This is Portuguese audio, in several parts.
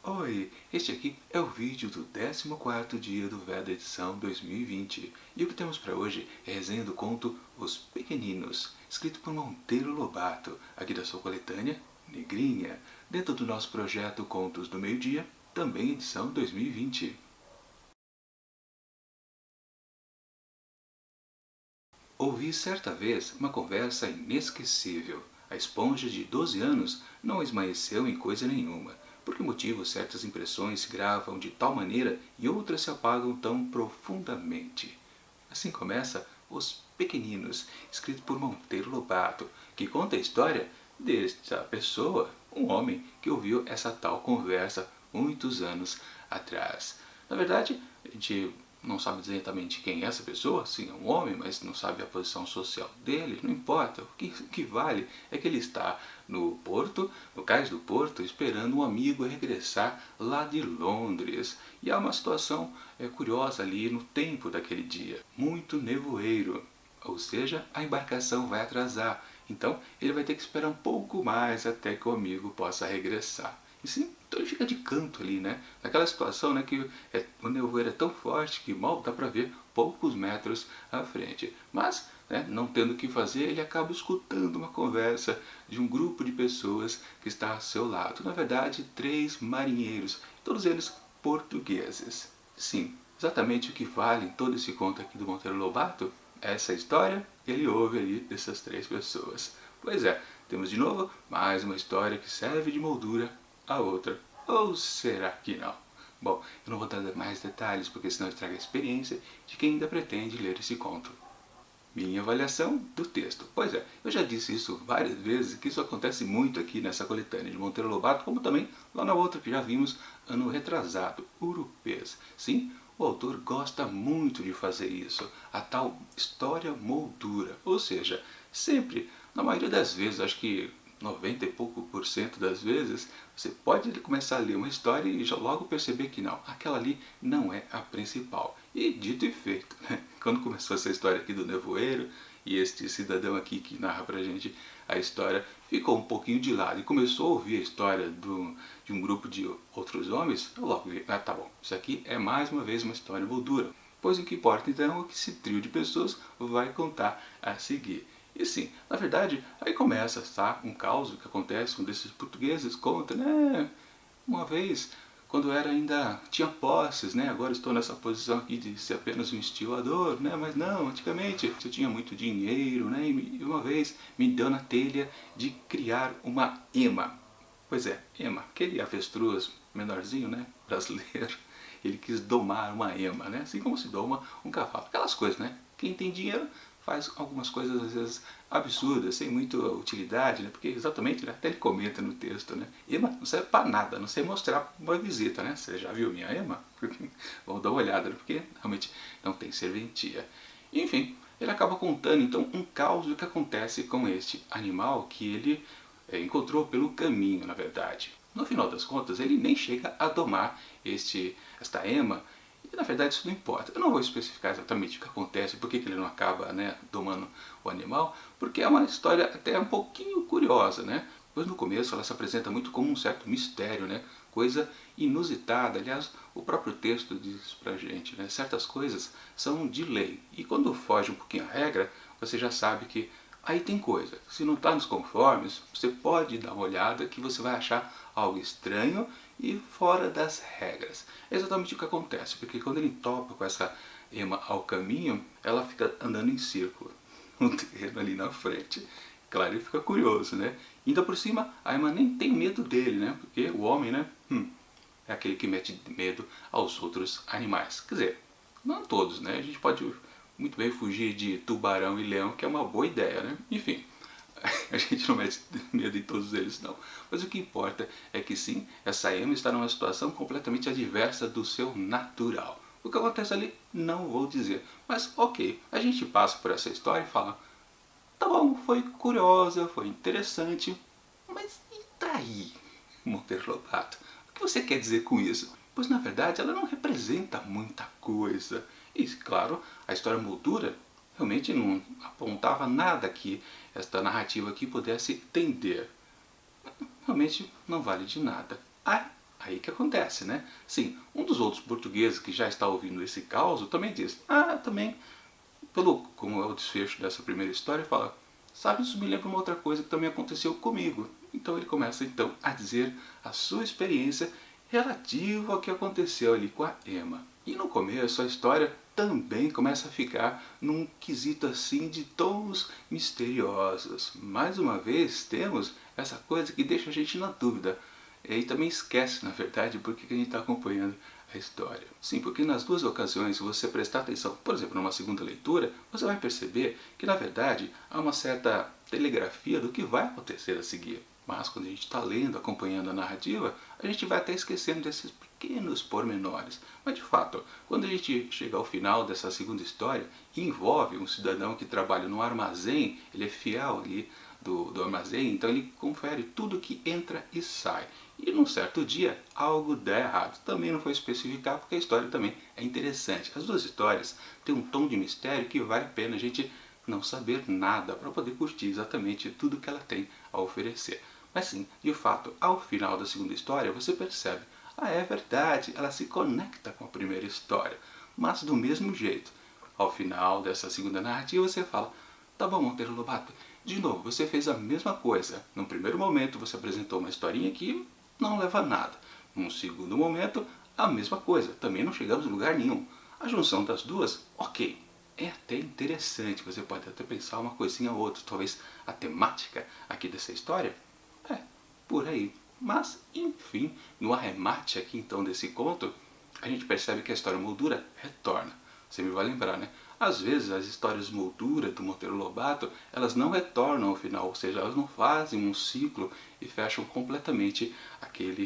Oi, este aqui é o vídeo do 14º dia do Veda edição 2020 e o que temos para hoje é a resenha do conto Os Pequeninos, escrito por Monteiro Lobato, aqui da sua coletânea Negrinha, dentro do nosso projeto Contos do Meio-Dia, também edição 2020. Ouvi certa vez uma conversa inesquecível. A esponja de 12 anos não esmaeceu em coisa nenhuma. Por que motivo certas impressões se gravam de tal maneira e outras se apagam tão profundamente? Assim começa Os Pequeninos, escrito por Monteiro Lobato, que conta a história desta pessoa, um homem que ouviu essa tal conversa muitos anos atrás. Na verdade, a gente não sabe exatamente quem é essa pessoa, sim, é um homem, mas não sabe a posição social dele, não importa. O que vale é que ele está no porto, no cais do porto, esperando um amigo regressar lá de Londres. E há uma situação curiosa ali no tempo daquele dia, muito nevoeiro, ou seja, a embarcação vai atrasar. Então ele vai ter que esperar um pouco mais até que o amigo possa regressar. E sim, então ele fica de canto ali, né? Naquela situação, né, que o nevoeiro é tão forte que mal dá para ver poucos metros à frente. Mas, né, não tendo o que fazer, ele acaba escutando uma conversa de um grupo de pessoas que está ao seu lado. Na verdade, 3 marinheiros, todos eles portugueses. Sim, exatamente o que vale em todo esse conto aqui do Monteiro Lobato é essa história que ele ouve ali dessas 3 pessoas. Pois é, temos de novo mais uma história que serve de moldura a outra. Ou será que não? Bom, eu não vou dar mais detalhes porque senão estraga a experiência de quem ainda pretende ler esse conto. Minha avaliação do texto. Pois é, eu já disse isso várias vezes, que isso acontece muito aqui nessa coletânea de Monteiro Lobato, como também lá na outra que já vimos ano retrasado, Urupês. Sim, o autor gosta muito de fazer isso, a tal história moldura. Ou seja, sempre, na maioria das vezes, acho que 90 e pouco por cento das vezes, você pode começar a ler uma história e já logo perceber que não, aquela ali não é a principal. E dito e feito, né? Quando começou essa história aqui do nevoeiro, e este cidadão aqui que narra pra gente a história ficou um pouquinho de lado e começou a ouvir a história de um grupo de outros homens, eu logo vi, ah, tá bom, isso aqui é mais uma vez uma história moldura. Pois o que importa então é o que esse trio de pessoas vai contar a seguir. E sim, na verdade, aí começa, tá? Um caos que acontece, um desses portugueses conta, né? Uma vez, quando eu era ainda tinha posses, né? Agora estou nessa posição aqui de ser apenas um estilador, né? Mas não, antigamente eu tinha muito dinheiro, né? E uma vez me deu na telha de criar uma ema. Pois é, ema, aquele avestruz menorzinho, né? Brasileiro. Ele quis domar uma ema, né? Assim como se doma um cavalo. Aquelas coisas, né? Quem tem dinheiro faz algumas coisas às vezes absurdas, sem muita utilidade, né? Porque exatamente, né? Até ele comenta no texto, né? Ema não serve para nada, não sei mostrar para uma visita, né? Você já viu minha ema? Vamos dar uma olhada, né? Porque realmente não tem serventia. Enfim, ele acaba contando então um caos do que acontece com este animal que ele encontrou pelo caminho, na verdade. No final das contas, ele nem chega a domar esta ema, e na verdade isso não importa. Eu não vou especificar exatamente o que acontece, por que ele não acaba, né, domando o animal, porque é uma história até um pouquinho curiosa, né? Pois no começo ela se apresenta muito como um certo mistério, né? Coisa inusitada. Aliás, o próprio texto diz pra gente, né? Certas coisas são de lei, e quando foge um pouquinho a regra, você já sabe que aí tem coisa. Se não está nos conformes, você pode dar uma olhada que você vai achar algo estranho e fora das regras. É exatamente o que acontece, porque quando ele topa com essa ema ao caminho, ela fica andando em círculo no terreno ali na frente. Claro, ele fica curioso, né? Ainda por cima, a ema nem tem medo dele, né? Porque o homem, né? É aquele que mete medo aos outros animais. Quer dizer, não todos, né? A gente pode muito bem fugir de tubarão e leão, que é uma boa ideia, né? Enfim, a gente não mete medo em todos eles, não. Mas o que importa é que sim, essa ema está numa situação completamente adversa do seu natural. O que acontece ali, não vou dizer. Mas ok, a gente passa por essa história e fala, tá bom, foi curiosa, foi interessante, mas e daí, Monteiro Lobato? O que você quer dizer com isso? Pois na verdade ela não representa muita coisa. E claro, a história moldura realmente não apontava nada que esta narrativa aqui pudesse tender. Realmente não vale de nada. aí que acontece, né? Sim, um dos outros portugueses que já está ouvindo esse caos também diz, também, como é o desfecho dessa primeira história, fala, sabe, isso me lembra uma outra coisa que também aconteceu comigo. Então ele começa então a dizer a sua experiência relativa ao que aconteceu ali com a Emma. E no começo a história também começa a ficar num quesito assim de tons misteriosos. Mais uma vez temos essa coisa que deixa a gente na dúvida. E também esquece, na verdade, por que a gente está acompanhando a história. Sim, porque nas duas ocasiões, se você prestar atenção, por exemplo, numa segunda leitura, você vai perceber que, na verdade, há uma certa telegrafia do que vai acontecer a seguir. Mas quando a gente está lendo, acompanhando a narrativa, a gente vai até esquecendo desses pequenos pormenores. Mas de fato, quando a gente chega ao final dessa segunda história, envolve um cidadão que trabalha no armazém, ele é fiel ali do armazém, então ele confere tudo que entra e sai. E num certo dia, algo dá errado. Também não foi especificar porque a história também é interessante. As duas histórias têm um tom de mistério que vale a pena a gente não saber nada para poder curtir exatamente tudo que ela tem a oferecer. Mas sim, de fato, ao final da segunda história você percebe, é verdade, ela se conecta com a primeira história, mas do mesmo jeito. Ao final dessa segunda narrativa você fala, tá bom, Monteiro Lobato, de novo, você fez a mesma coisa. Num primeiro momento você apresentou uma historinha que não leva a nada. Num segundo momento, a mesma coisa, também não chegamos em lugar nenhum. A junção das duas, ok, é até interessante, você pode até pensar uma coisinha ou outra, talvez a temática aqui dessa história por aí. Mas, enfim, no arremate aqui então desse conto, a gente percebe que a história moldura retorna. Você me vai lembrar, né? Às vezes as histórias moldura do Monteiro Lobato, elas não retornam ao final, ou seja, elas não fazem um ciclo e fecham completamente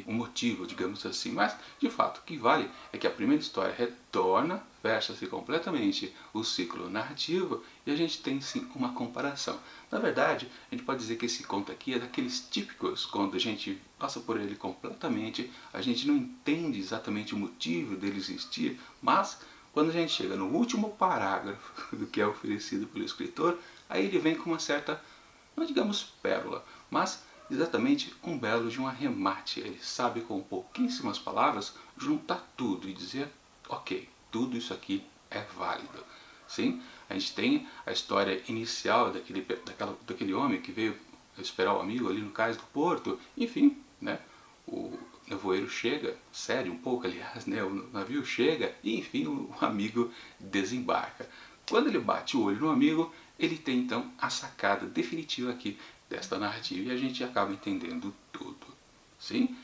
um motivo, digamos assim. Mas, de fato, o que vale é que a primeira história retorna, fecha-se completamente o ciclo narrativo e a gente tem sim uma comparação. Na verdade, a gente pode dizer que esse conto aqui é daqueles típicos, quando a gente passa por ele completamente, a gente não entende exatamente o motivo dele existir, mas quando a gente chega no último parágrafo do que é oferecido pelo escritor, aí ele vem com uma certa, não digamos pérola, mas exatamente um belo de um arremate. Ele sabe com pouquíssimas palavras juntar tudo e dizer, ok, tudo isso aqui é válido. Sim, a gente tem a história inicial daquele homem que veio esperar o amigo ali no cais do porto, enfim, né? O nevoeiro chega, sério um pouco aliás, né? O navio chega e enfim o amigo desembarca. Quando ele bate o olho no amigo, ele tem então a sacada definitiva aqui desta narrativa e a gente acaba entendendo tudo. Sim?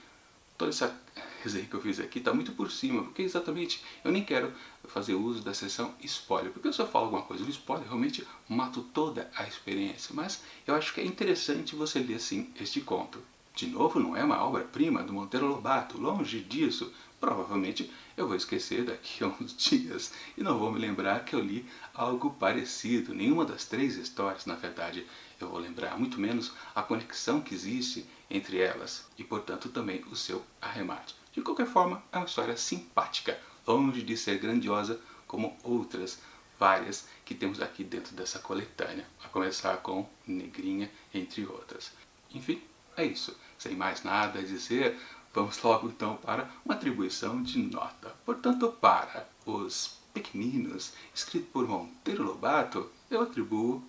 Toda essa resenha que eu fiz aqui está muito por cima, porque exatamente eu nem quero fazer uso da seção spoiler, porque se eu falo alguma coisa no spoiler, realmente mato toda a experiência, mas eu acho que é interessante você ler sim este conto. De novo, não é uma obra-prima do Monteiro Lobato, longe disso. Provavelmente eu vou esquecer daqui a uns dias e não vou me lembrar que eu li algo parecido. Nenhuma das três histórias, na verdade, eu vou lembrar, muito menos a conexão que existe entre elas e, portanto, também o seu arremate. De qualquer forma, é uma história simpática, longe de ser grandiosa como outras várias que temos aqui dentro dessa coletânea, a começar com Negrinha, entre outras. Enfim, é isso. Sem mais nada a dizer, vamos logo então para uma atribuição de nota. Portanto, para Os Pequeninos, escrito por Monteiro Lobato, eu atribuo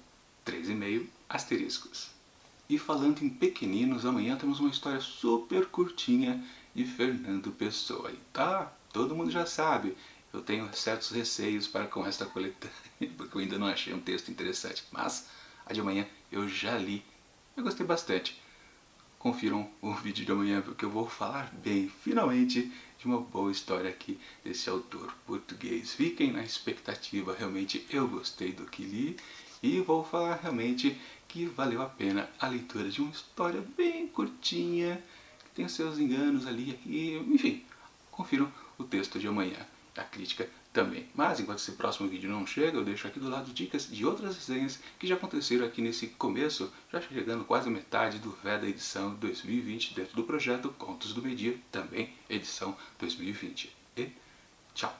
3,5 asteriscos. E falando em pequeninos, amanhã temos uma história super curtinha de Fernando Pessoa. E tá, todo mundo já sabe, eu tenho certos receios para com esta coletânea, porque eu ainda não achei um texto interessante. Mas a de amanhã eu já li, eu gostei bastante. Confiram o vídeo de amanhã porque eu vou falar bem, finalmente, de uma boa história aqui desse autor português. Fiquem na expectativa, realmente eu gostei do que li e vou falar realmente que valeu a pena a leitura de uma história bem curtinha, que tem os seus enganos ali e aqui, enfim, confiram o texto de amanhã, a crítica também. Mas enquanto esse próximo vídeo não chega, eu deixo aqui do lado dicas de outras resenhas que já aconteceram aqui nesse começo, já chegando quase a metade do Veda edição 2020 dentro do projeto Contos do Meio-Dia, também edição 2020. E tchau!